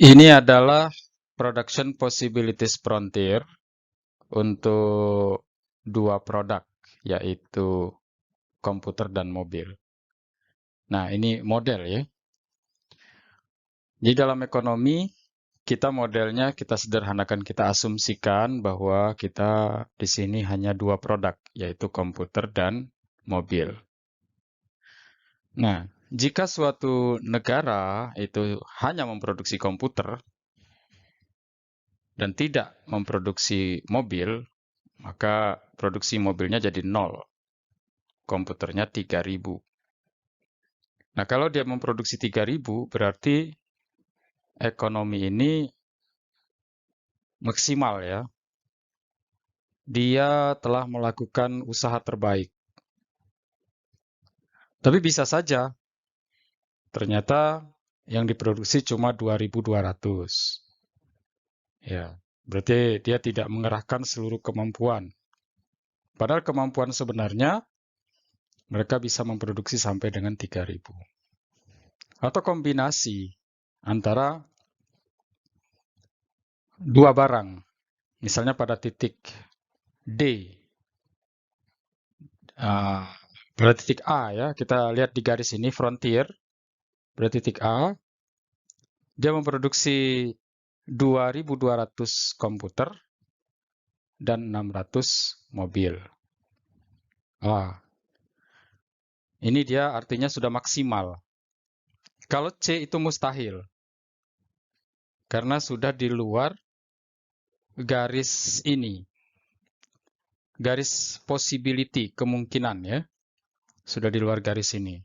Ini adalah production possibilities frontier untuk dua produk, yaitu komputer dan mobil. Nah, ini model ya. Jadi dalam ekonomi, kita modelnya kita sederhanakan, kita asumsikan bahwa kita di sini hanya dua produk, yaitu komputer dan mobil. Nah, jika suatu negara itu hanya memproduksi komputer dan tidak memproduksi mobil, maka produksi mobilnya jadi nol, komputernya 3.000. Nah, kalau dia memproduksi 3.000, berarti ekonomi ini maksimal ya. Dia telah melakukan usaha terbaik. Tapi bisa saja ternyata yang diproduksi cuma 2.200. Ya, berarti dia tidak mengerahkan seluruh kemampuan. Padahal kemampuan sebenarnya mereka bisa memproduksi sampai dengan 3.000. Atau kombinasi antara dua barang. Misalnya pada titik D, pada titik A ya, kita lihat di garis ini frontier, pada titik A, dia memproduksi 2.200 komputer dan 600 mobil. Ini dia artinya sudah maksimal. Kalau C itu mustahil, karena sudah di luar garis ini, garis possibility, kemungkinan ya, sudah di luar garis ini.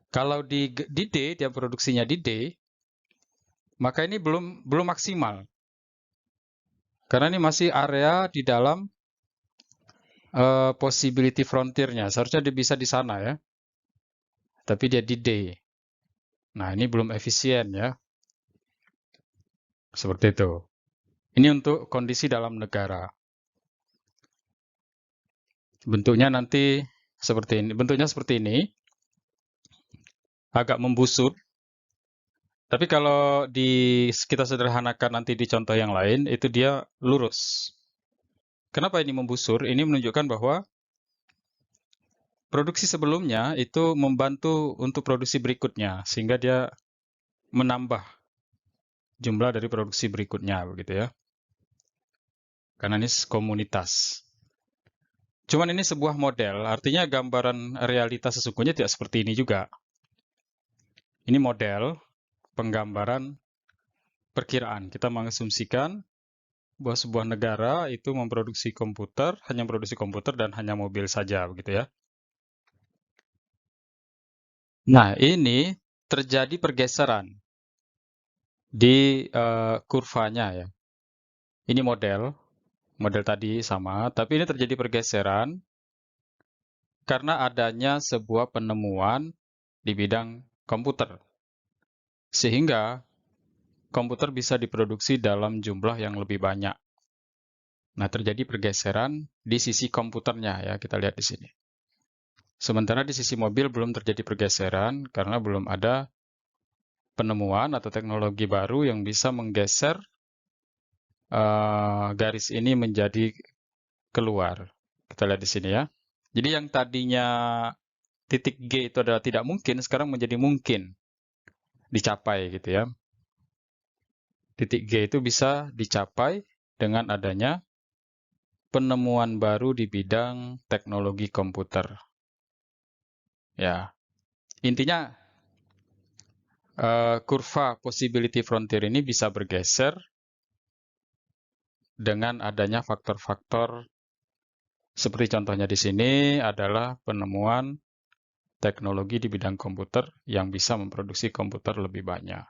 Kalau di D, dia produksinya di D, maka ini belum maksimal. Karena ini masih area di dalam possibility frontier-nya. Seharusnya dia bisa di sana ya. Tapi dia di D. Nah, ini belum efisien ya. Seperti itu. Ini untuk kondisi dalam negara. Bentuknya nanti seperti ini. Bentuknya seperti ini. Agak membusur. Tapi kalau kita sederhanakan nanti di contoh yang lain, itu dia lurus. Kenapa ini membusur? Ini menunjukkan bahwa produksi sebelumnya itu membantu untuk produksi berikutnya, sehingga dia menambah jumlah dari produksi berikutnya, begitu ya. Karena ini komunitas. Cuman ini sebuah model, artinya gambaran realitas sesungguhnya tidak seperti ini juga. Ini model penggambaran perkiraan. Kita mengasumsikan bahwa sebuah negara itu memproduksi komputer, hanya memproduksi komputer dan hanya mobil saja, begitu ya. Nah, ini terjadi pergeseran di kurvanya ya. Ini model tadi sama, tapi ini terjadi pergeseran karena adanya sebuah penemuan di bidang komputer. Sehingga komputer bisa diproduksi dalam jumlah yang lebih banyak. Nah, terjadi pergeseran di sisi komputernya ya, kita lihat di sini. Sementara di sisi mobil belum terjadi pergeseran karena belum ada penemuan atau teknologi baru yang bisa menggeser garis ini menjadi keluar. Kita lihat di sini ya. Jadi yang tadinya titik G itu adalah tidak mungkin, sekarang menjadi mungkin dicapai gitu ya. Titik G itu bisa dicapai dengan adanya penemuan baru di bidang teknologi komputer. Ya, intinya kurva possibility frontier ini bisa bergeser dengan adanya faktor-faktor seperti contohnya di sini adalah penemuan teknologi di bidang komputer yang bisa memproduksi komputer lebih banyak.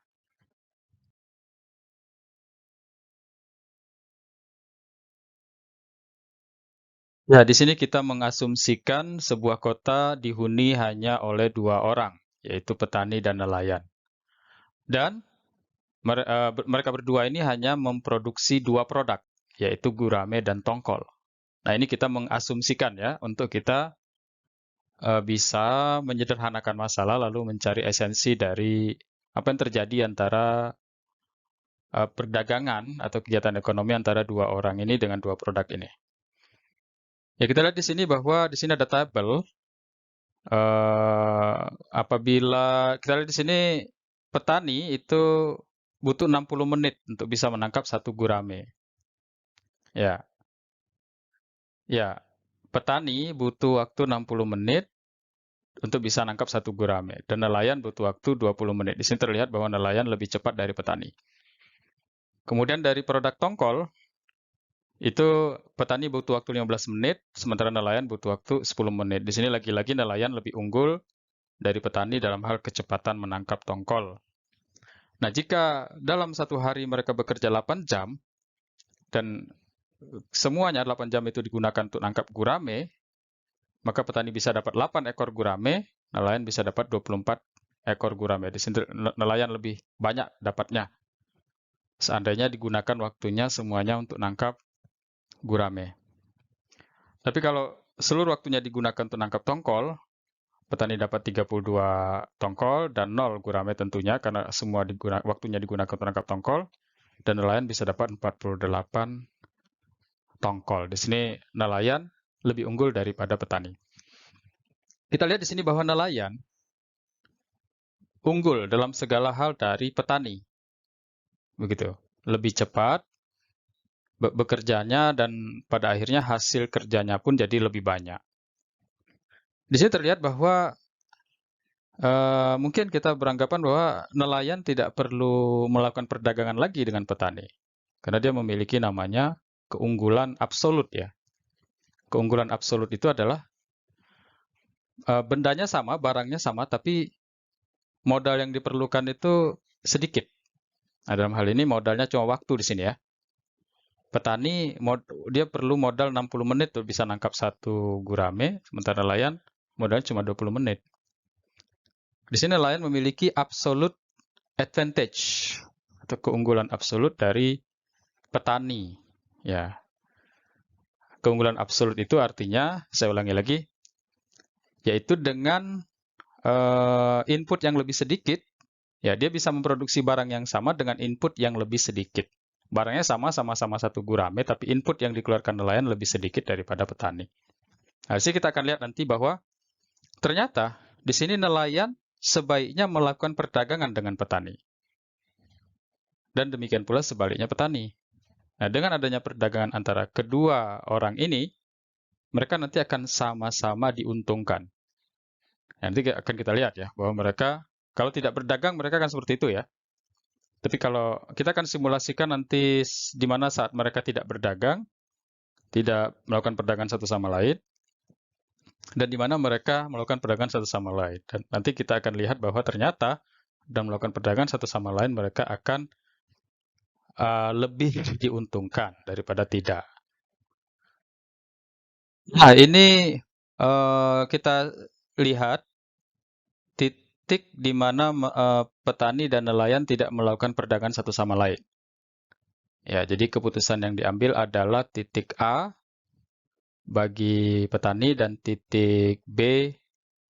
Ya, di sini kita mengasumsikan sebuah kota dihuni hanya oleh dua orang, yaitu petani dan nelayan. Dan mereka berdua ini hanya memproduksi dua produk, yaitu gurame dan tongkol. Nah, ini kita mengasumsikan ya, untuk kita bisa menyederhanakan masalah lalu mencari esensi dari apa yang terjadi antara perdagangan atau kegiatan ekonomi antara dua orang ini dengan dua produk ini. Ya, kita lihat di sini bahwa di sini ada tabel. Apabila kita lihat di sini, petani itu butuh 60 menit untuk bisa menangkap 1 gurame. Ya, ya. Petani butuh waktu 60 menit untuk bisa nangkap 1 gurame. Dan nelayan butuh waktu 20 menit. Di sini terlihat bahwa nelayan lebih cepat dari petani. Kemudian dari produk tongkol, itu petani butuh waktu 15 menit, sementara nelayan butuh waktu 10 menit. Di sini lagi-lagi nelayan lebih unggul dari petani dalam hal kecepatan menangkap tongkol. Nah, jika dalam satu hari mereka bekerja 8 jam, dan semuanya 8 jam itu digunakan untuk nangkap gurame, maka petani bisa dapat 8 ekor gurame, nelayan bisa dapat 24 ekor gurame. Di sini nelayan lebih banyak dapatnya. Seandainya digunakan waktunya semuanya untuk nangkap gurame. Tapi kalau seluruh waktunya digunakan untuk nangkap tongkol, petani dapat 32 tongkol dan 0 gurame tentunya, karena semua waktunya digunakan untuk nangkap tongkol, dan nelayan bisa dapat 48 tongkol. Di sini nelayan lebih unggul daripada petani. Kita lihat di sini bahwa nelayan unggul dalam segala hal dari petani. Begitu. Lebih cepat bekerjanya dan pada akhirnya hasil kerjanya pun jadi lebih banyak. Di sini terlihat bahwa mungkin kita beranggapan bahwa nelayan tidak perlu melakukan perdagangan lagi dengan petani. Karena dia memiliki namanya keunggulan absolut ya. Keunggulan absolut itu adalah bendanya sama, barangnya sama, tapi modal yang diperlukan itu sedikit. Nah, dalam hal ini modalnya cuma waktu di sini ya. Petani dia perlu modal 60 menit untuk bisa nangkap 1 gurame, sementara nelayan modalnya cuma 20 menit. Di sini nelayan memiliki absolute advantage atau keunggulan absolut dari petani. Ya, keunggulan absolut itu artinya, saya ulangi lagi, yaitu dengan input yang lebih sedikit, ya dia bisa memproduksi barang yang sama dengan input yang lebih sedikit. Barangnya sama-sama 1 gurame, tapi input yang dikeluarkan nelayan lebih sedikit daripada petani. Nah, sini kita akan lihat nanti bahwa ternyata di sini nelayan sebaiknya melakukan perdagangan dengan petani. Dan demikian pula sebaliknya petani. Nah, dengan adanya perdagangan antara kedua orang ini, mereka nanti akan sama-sama diuntungkan. Nanti akan kita lihat ya, bahwa mereka kalau tidak berdagang, mereka akan seperti itu ya. Tapi kalau kita akan simulasikan nanti di mana saat mereka tidak berdagang, tidak melakukan perdagangan satu sama lain, dan di mana mereka melakukan perdagangan satu sama lain. Dan nanti kita akan lihat bahwa ternyata dalam melakukan perdagangan satu sama lain, mereka akan lebih diuntungkan daripada tidak. Nah, ini kita lihat titik di mana petani dan nelayan tidak melakukan perdagangan satu sama lain. Ya, jadi keputusan yang diambil adalah titik A bagi petani dan titik B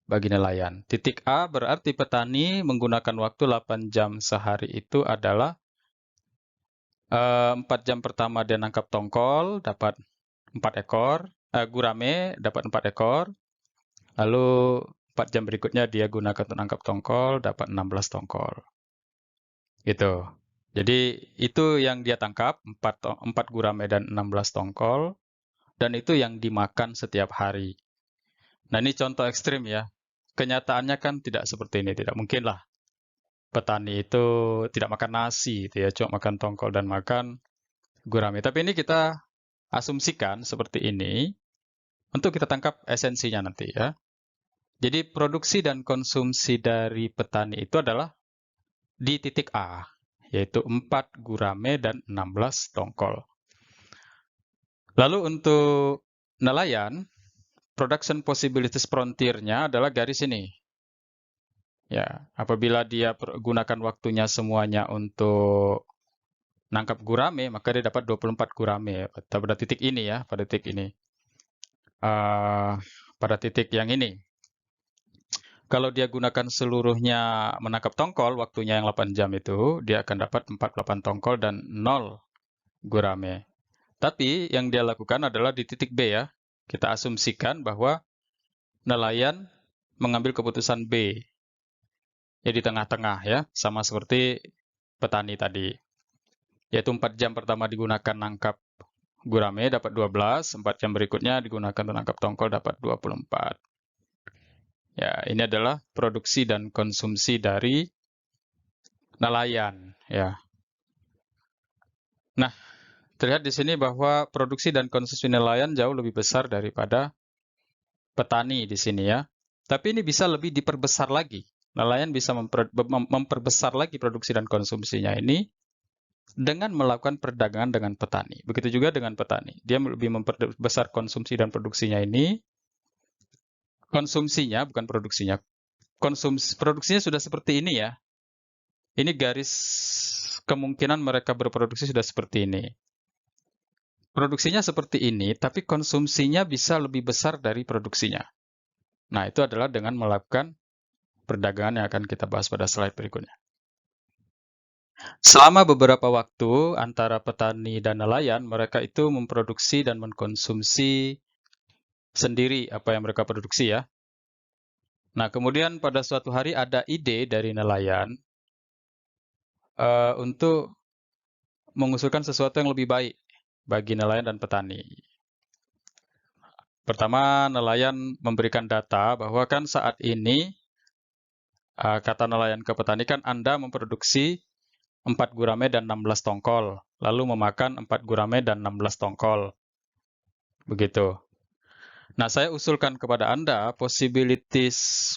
bagi nelayan. Titik A berarti petani menggunakan waktu 8 jam sehari itu adalah 4 jam pertama dia nangkap tongkol, dapat 4 ekor, gurame dapat 4 ekor, lalu 4 jam berikutnya dia gunakan untuk nangkap tongkol, dapat 16 tongkol. Gitu. Jadi itu yang dia tangkap, 4 gurame dan 16 tongkol, dan itu yang dimakan setiap hari. Nah, ini contoh ekstrim ya. Kenyataannya kan tidak seperti ini, tidak mungkin lah. Petani itu tidak makan nasi, gitu ya, cuma makan tongkol dan makan gurame. Tapi ini kita asumsikan seperti ini untuk kita tangkap esensinya nanti ya. Jadi produksi dan konsumsi dari petani itu adalah di titik A, yaitu 4 gurame dan 16 tongkol. Lalu untuk nelayan, production possibilities frontier-nya adalah garis ini. Ya, apabila dia gunakan waktunya semuanya untuk nangkap gurame, maka dia dapat 24 gurame. Pada titik ini ya, pada titik ini. Pada titik yang ini. Kalau dia gunakan seluruhnya menangkap tongkol, waktunya yang 8 jam itu, dia akan dapat 48 tongkol dan 0 gurame. Tapi yang dia lakukan adalah di titik B ya. Kita asumsikan bahwa nelayan mengambil keputusan B. Ya di tengah-tengah ya, sama seperti petani tadi. Yaitu 4 jam pertama digunakan nangkap gurame dapat 12, 4 jam berikutnya digunakan untuk nangkap tongkol dapat 24. Ya, ini adalah produksi dan konsumsi dari nelayan ya. Nah, terlihat di sini bahwa produksi dan konsumsi nelayan jauh lebih besar daripada petani di sini ya. Tapi ini bisa lebih diperbesar lagi. Nelayan bisa memperbesar lagi produksi dan konsumsinya ini dengan melakukan perdagangan dengan petani. Begitu juga dengan petani. Dia lebih memperbesar konsumsi dan produksinya ini. Konsumsinya, bukan produksinya. Produksinya sudah seperti ini ya. Ini garis kemungkinan mereka berproduksi sudah seperti ini. Produksinya seperti ini, tapi konsumsinya bisa lebih besar dari produksinya. Nah, itu adalah dengan melakukan perdagangan yang akan kita bahas pada slide berikutnya. Selama beberapa waktu antara petani dan nelayan, mereka itu memproduksi dan mengkonsumsi sendiri apa yang mereka produksi ya. Nah, kemudian pada suatu hari ada ide dari nelayan untuk mengusulkan sesuatu yang lebih baik bagi nelayan dan petani. Pertama, nelayan memberikan data bahwa kan saat ini, kata nelayan ke petani kan Anda memproduksi 4 gurame dan 16 tongkol, lalu memakan 4 gurame dan 16 tongkol. Begitu. Nah, saya usulkan kepada Anda, possibilities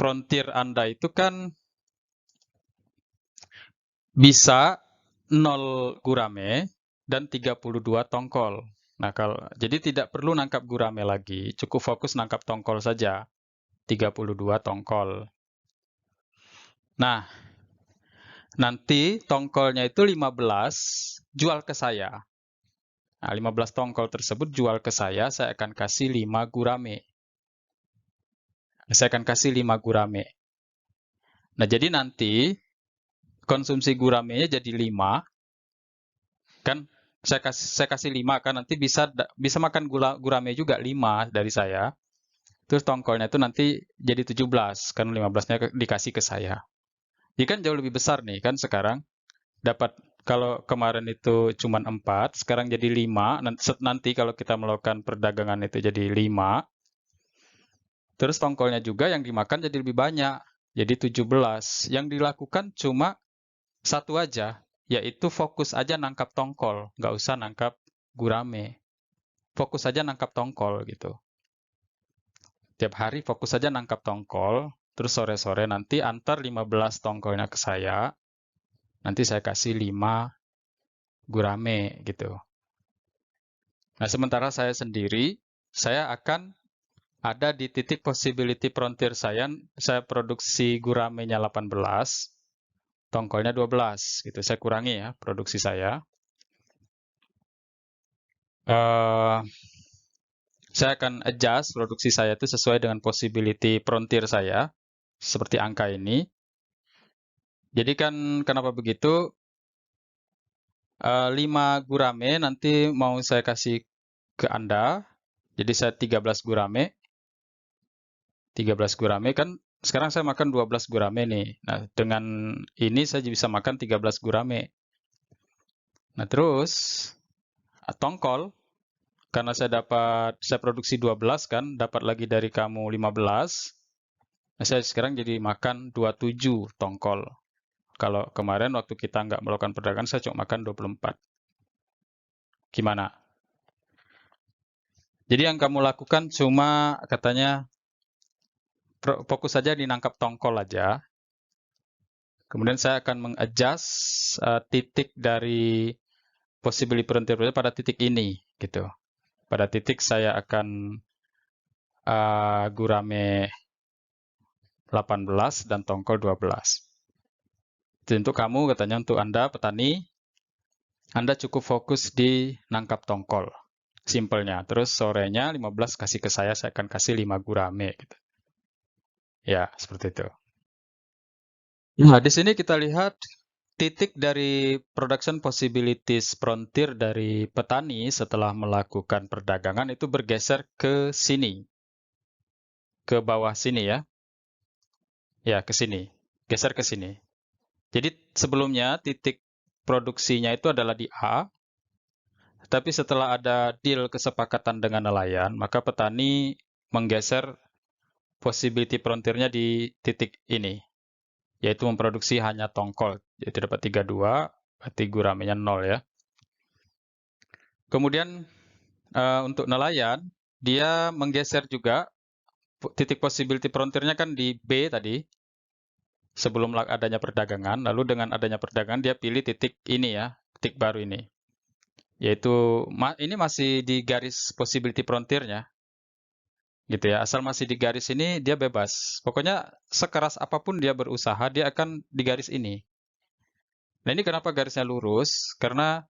frontier Anda itu kan bisa 0 gurame dan 32 tongkol. Nah, jadi tidak perlu nangkap gurame lagi, cukup fokus nangkap tongkol saja, 32 tongkol. Nah, nanti tongkolnya itu 15, jual ke saya. Nah, 15 tongkol tersebut jual ke saya akan kasih 5 gurame. Saya akan kasih 5 gurame. Nah, jadi nanti konsumsi guramenya jadi 5, kan saya kasih 5 kan nanti bisa makan gurame juga 5 dari saya. Terus tongkolnya itu nanti jadi 17 kan 15-nya dikasih ke saya. Jadi kan jauh lebih besar nih kan sekarang. Dapat kalau kemarin itu cuma 4, sekarang jadi 5. Nanti kalau kita melakukan perdagangan itu jadi 5. Terus tongkolnya juga yang dimakan jadi lebih banyak. Jadi 17. Yang dilakukan cuma satu aja, yaitu fokus aja nangkap tongkol, nggak usah nangkap gurame. Fokus aja nangkap tongkol gitu. Tiap hari fokus aja nangkap tongkol, terus sore-sore nanti antar 15 tongkolnya ke saya, nanti saya kasih 5 gurame gitu. Nah, sementara saya sendiri, saya akan ada di titik possibility frontier saya produksi guramenya 18, tongkolnya 12 gitu. Saya kurangi ya produksi saya. Saya akan adjust produksi saya itu sesuai dengan possibility frontier saya, seperti angka ini. Jadi kan kenapa begitu? 5 gurame nanti mau saya kasih ke Anda. Jadi saya 13 gurame. 13 gurame kan sekarang saya makan 12 gurame nih. Nah, dengan ini saya bisa makan 13 gurame. Nah, terus tongkol karena saya produksi 12 kan, dapat lagi dari kamu 15. Nah, saya sekarang jadi makan 27 tongkol. Kalau kemarin waktu kita nggak melakukan perdagangan, saya cuma makan 24. Gimana? Jadi yang kamu lakukan cuma katanya fokus saja di nangkap tongkol aja. Kemudian saya akan mengadjust titik dari possibility frontier pada titik ini, gitu. Pada titik saya akan gurame 18 dan tongkol 12. Jadi untuk kamu, katanya untuk Anda, petani, Anda cukup fokus di nangkap tongkol. Simpelnya. Terus sorenya 15 kasih ke saya akan kasih 5 gurame. Gitu. Ya, seperti itu. Nah, di sini kita lihat titik dari production possibilities frontier dari petani setelah melakukan perdagangan itu bergeser ke sini, ke bawah sini ya. Ya, ke sini. Geser ke sini. Jadi sebelumnya titik produksinya itu adalah di A, tapi setelah ada deal kesepakatan dengan nelayan, maka petani menggeser possibility frontiernya di titik ini, yaitu memproduksi hanya tongkol. Jadi dapat 32, berarti guramenya 0 ya. Kemudian untuk nelayan, dia menggeser juga titik possibility frontiernya kan di B tadi, sebelum adanya perdagangan. Lalu dengan adanya perdagangan, dia pilih titik ini ya, titik baru ini. Yaitu, ini masih di garis possibility frontiernya, gitu ya. Asal masih di garis ini, dia bebas. Pokoknya sekeras apapun dia berusaha, dia akan di garis ini. Nah, ini kenapa garisnya lurus? Karena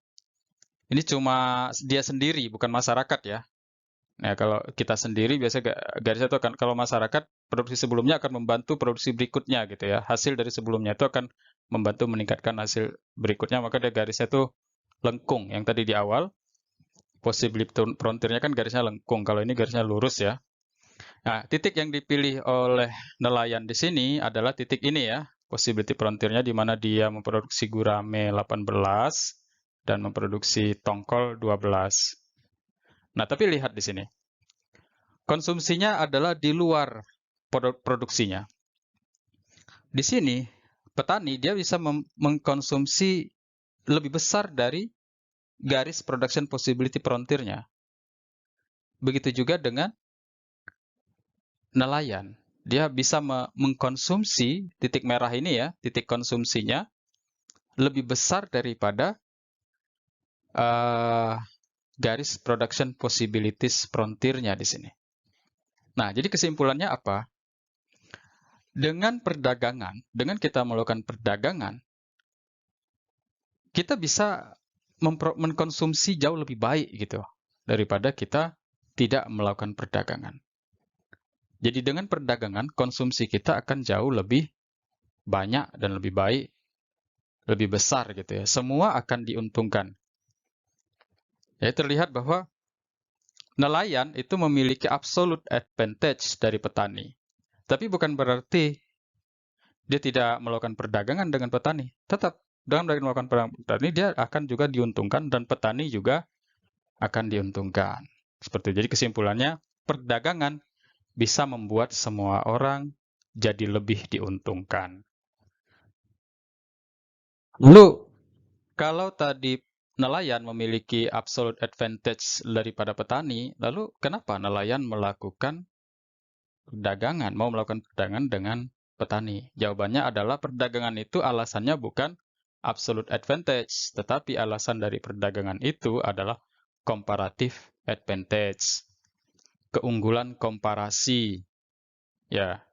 ini cuma dia sendiri, bukan masyarakat ya. Nah, kalau kita sendiri biasanya garisnya itu akan, kalau masyarakat produksi sebelumnya akan membantu produksi berikutnya gitu ya. Hasil dari sebelumnya itu akan membantu meningkatkan hasil berikutnya, maka dia garisnya itu lengkung. Yang tadi di awal, possibility frontiernya kan garisnya lengkung. Kalau ini garisnya lurus ya. Nah, titik yang dipilih oleh nelayan di sini adalah titik ini ya. Possibility frontiernya di mana dia memproduksi gurame 18 dan memproduksi tongkol 12. Nah, tapi lihat di sini. Konsumsinya adalah di luar produksinya. Di sini, petani dia bisa mengkonsumsi lebih besar dari garis production possibility frontiernya. Begitu juga dengan nelayan. Dia bisa mengkonsumsi titik merah ini ya, titik konsumsinya lebih besar daripada garis production possibilities frontiernya di sini. Nah, jadi kesimpulannya apa? Dengan perdagangan, dengan kita melakukan perdagangan, kita bisa mengkonsumsi jauh lebih baik gitu daripada kita tidak melakukan perdagangan. Jadi dengan perdagangan, konsumsi kita akan jauh lebih banyak dan lebih baik, lebih besar gitu ya. Semua akan diuntungkan. Ya, terlihat bahwa nelayan itu memiliki absolute advantage dari petani. Tapi bukan berarti dia tidak melakukan perdagangan dengan petani. Tetap dengan melakukan perdagangan petani, dia akan juga diuntungkan dan petani juga akan diuntungkan. Seperti itu. Jadi kesimpulannya, perdagangan bisa membuat semua orang jadi lebih diuntungkan. Lalu, kalau tadi nelayan memiliki absolute advantage daripada petani, lalu kenapa nelayan melakukan perdagangan, mau melakukan perdagangan dengan petani? Jawabannya adalah perdagangan itu alasannya bukan absolute advantage, tetapi alasan dari perdagangan itu adalah comparative advantage, keunggulan komparasi. Ya,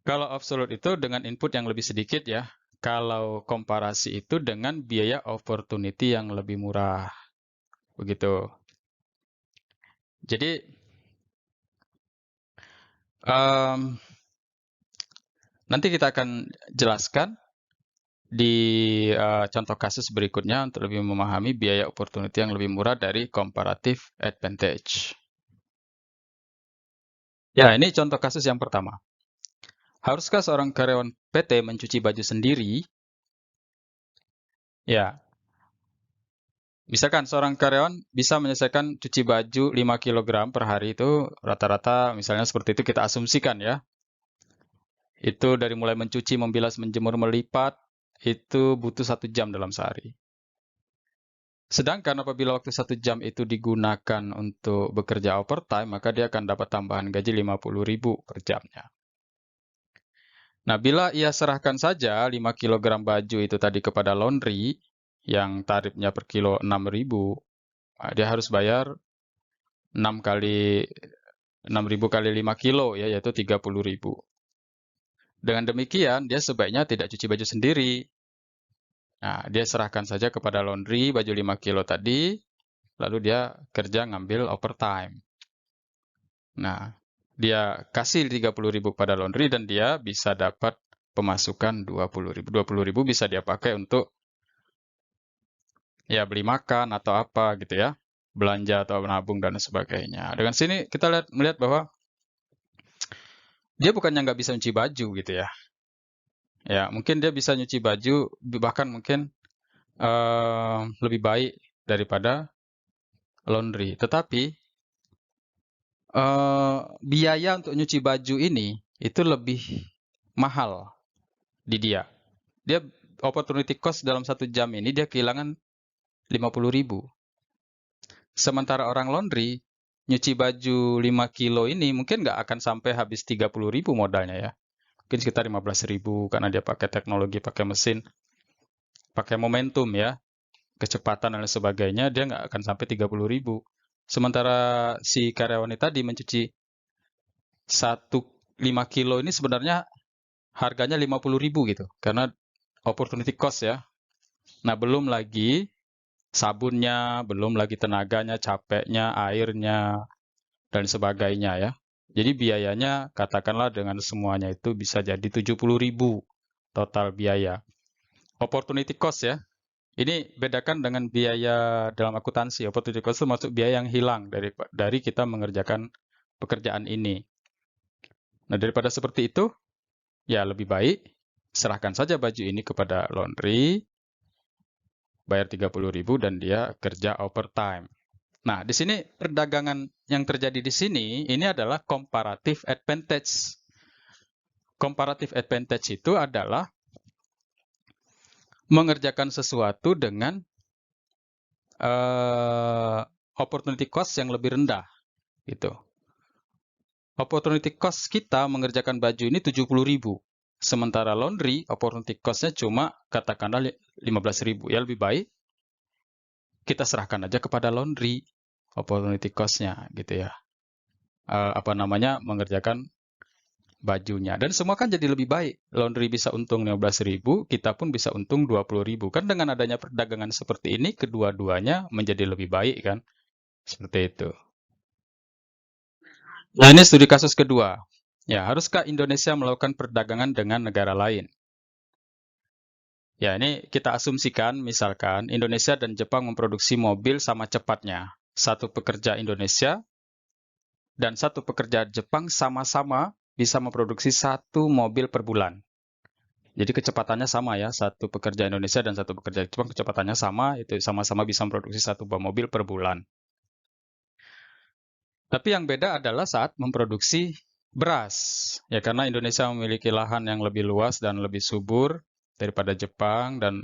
kalau absolute itu dengan input yang lebih sedikit ya. Kalau komparasi itu dengan biaya opportunity yang lebih murah. Begitu. Jadi, nanti kita akan jelaskan di contoh kasus berikutnya untuk lebih memahami biaya opportunity yang lebih murah dari comparative advantage. Ya, ini contoh kasus yang pertama. Haruskah seorang karyawan PT mencuci baju sendiri? Ya, misalkan seorang karyawan bisa menyelesaikan cuci baju 5 kg per hari itu rata-rata misalnya seperti itu kita asumsikan ya. Itu dari mulai mencuci, membilas, menjemur, melipat, itu butuh 1 jam dalam sehari. Sedangkan apabila waktu 1 jam itu digunakan untuk bekerja overtime, maka dia akan dapat tambahan gaji 50.000 per jamnya. Nah, bila ia serahkan saja 5 kg baju itu tadi kepada laundry, yang tarifnya per kilo 6.000, dia harus bayar 6 kali 6.000 kali 5 kilo ya, yaitu 30.000. Dengan demikian, dia sebaiknya tidak cuci baju sendiri. Nah, dia serahkan saja kepada laundry baju 5 kilo tadi, lalu dia kerja ngambil overtime. Nah, dia kasih 30.000 pada laundry dan dia bisa dapat pemasukan 20.000. 20.000 bisa dia pakai untuk ya beli makan atau apa gitu ya, belanja atau menabung dan sebagainya. Dengan sini kita melihat bahwa dia bukannya nggak bisa nyuci baju gitu ya. Ya, mungkin dia bisa nyuci baju, bahkan mungkin lebih baik daripada laundry. Tetapi biaya untuk nyuci baju ini itu lebih mahal di dia. Dia opportunity cost dalam 1 jam ini dia kehilangan 50.000. Sementara orang laundry nyuci baju 5 kilo ini mungkin nggak akan sampai habis 30.000 modalnya ya. Mungkin sekitar 15.000 karena dia pakai teknologi, pakai mesin, pakai momentum ya, kecepatan dan sebagainya, dia nggak akan sampai 30.000. Sementara si karyawan tadi mencuci 5 kilo ini sebenarnya harganya 50.000 gitu, karena opportunity cost ya. Nah, belum lagi sabunnya, belum lagi tenaganya, capeknya, airnya, dan sebagainya ya. Jadi biayanya katakanlah dengan semuanya itu bisa jadi 70.000 total biaya. Opportunity cost ya. Ini bedakan dengan biaya dalam akuntansi. Opportunity cost itu masuk biaya yang hilang dari kita mengerjakan pekerjaan ini. Nah, daripada seperti itu, ya lebih baik serahkan saja baju ini kepada laundry, bayar 30.000 dan dia kerja overtime. Nah, di sini perdagangan yang terjadi di sini ini adalah comparative advantage. Comparative advantage itu adalah mengerjakan sesuatu dengan opportunity cost yang lebih rendah, gitu. Opportunity cost kita mengerjakan baju ini 70.000. Sementara laundry, opportunity cost-nya cuma katakanlah 15.000. Ya lebih baik kita serahkan aja kepada laundry opportunity cost-nya gitu ya. Mengerjakan bajunya. Dan semua kan jadi lebih baik. Laundry bisa untung 15.000, kita pun bisa untung 20.000. Kan dengan adanya perdagangan seperti ini, kedua-duanya menjadi lebih baik kan. Seperti itu. Nah, ini studi kasus kedua. Ya, haruskah Indonesia melakukan perdagangan dengan negara lain? Ya, ini kita asumsikan, misalkan Indonesia dan Jepang memproduksi mobil sama cepatnya. Satu pekerja Indonesia dan satu pekerja Jepang sama-sama bisa memproduksi 1 mobil per bulan. Jadi kecepatannya sama ya, satu pekerja Indonesia dan satu pekerja Jepang kecepatannya sama, itu sama-sama bisa memproduksi 1 buah mobil per bulan. Tapi yang beda adalah saat memproduksi beras. Ya, karena Indonesia memiliki lahan yang lebih luas dan lebih subur daripada Jepang, dan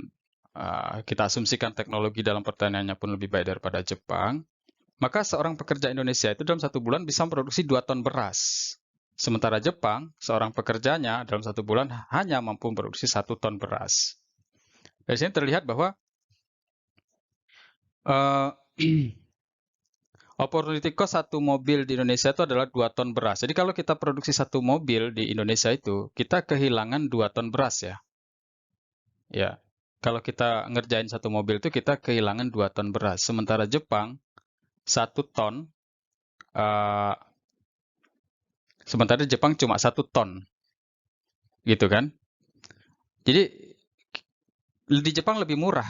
kita asumsikan teknologi dalam pertaniannya pun lebih baik daripada Jepang. Maka seorang pekerja Indonesia itu dalam 1 bulan bisa memproduksi 2 ton beras. Sementara Jepang, seorang pekerjanya dalam 1 bulan hanya mampu memproduksi 1 ton beras. Dari sini terlihat bahwa opportunity cost 1 mobil di Indonesia itu adalah 2 ton beras. Jadi kalau kita produksi 1 mobil di Indonesia itu, kita kehilangan 2 ton beras ya. Ya, kalau kita ngerjain 1 mobil itu kita kehilangan 2 ton beras. Sementara Jepang 1 ton, sementara Jepang cuma 1 ton, gitu kan? Jadi di Jepang lebih murah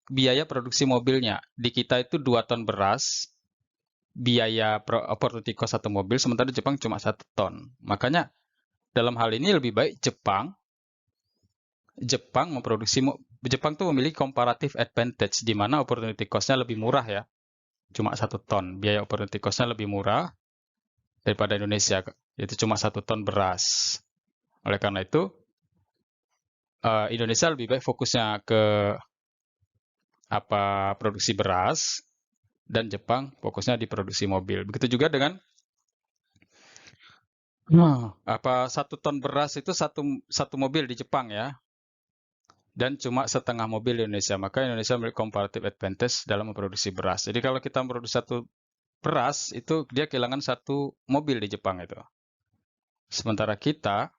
biaya produksi mobilnya. Di kita itu 2 ton beras, biaya opportunity cost 1 mobil, sementara Jepang cuma 1 ton. Makanya dalam hal ini lebih baik Jepang tuh memiliki comparative advantage di mana opportunity cost-nya lebih murah ya. Cuma 1 ton. Biaya opportunity cost-nya lebih murah daripada Indonesia, yaitu cuma 1 ton beras. Oleh karena itu, Indonesia lebih baik fokusnya ke produksi beras, dan Jepang fokusnya di produksi mobil. Begitu juga dengan 1 ton beras itu satu mobil di Jepang ya, dan cuma setengah mobil di Indonesia. Maka Indonesia memiliki comparative advantage dalam memproduksi beras. Jadi kalau kita memproduksi 1 beras, itu dia kehilangan 1 mobil di Jepang itu. Sementara kita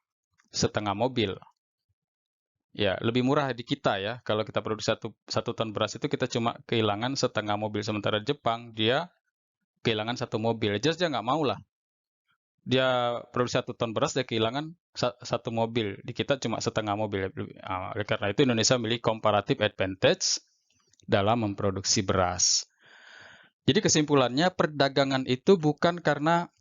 setengah mobil. Ya, lebih murah di kita ya. Kalau kita produksi satu ton beras itu kita cuma kehilangan setengah mobil. Sementara Jepang dia kehilangan 1 mobil. Jelas dia nggak mau lah. Dia produksi 1 ton beras, dia kehilangan 1 mobil. Di kita cuma setengah mobil. Oleh karena itu Indonesia memiliki comparative advantage dalam memproduksi beras. Jadi kesimpulannya, perdagangan itu bukan karena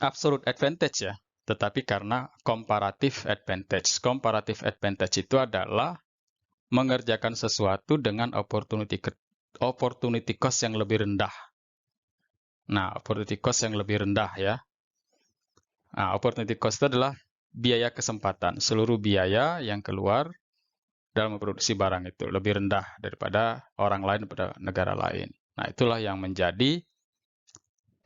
absolute advantage ya, tetapi karena comparative advantage. Comparative advantage itu adalah mengerjakan sesuatu dengan opportunity cost yang lebih rendah. Nah, opportunity cost yang lebih rendah ya. Nah, opportunity cost itu adalah biaya kesempatan. Seluruh biaya yang keluar dalam memproduksi barang itu lebih rendah daripada orang lain, daripada negara lain. Nah, itulah yang menjadi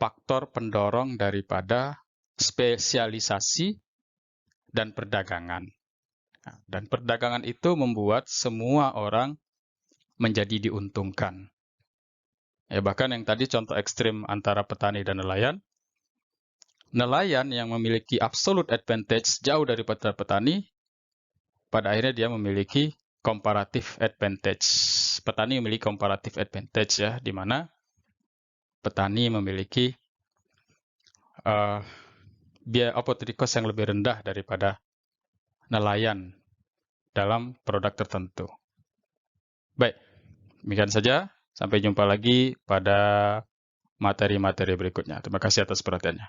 faktor pendorong daripada spesialisasi dan perdagangan. Nah, dan perdagangan itu membuat semua orang menjadi diuntungkan. Ya, bahkan yang tadi contoh ekstrim antara petani dan nelayan, nelayan yang memiliki absolute advantage jauh daripada petani, pada akhirnya dia memiliki comparative advantage. Petani memiliki comparative advantage ya, di mana petani memiliki biaya opportunity cost yang lebih rendah daripada nelayan dalam produk tertentu. Baik, demikian saja. Sampai jumpa lagi pada materi-materi berikutnya. Terima kasih atas perhatiannya.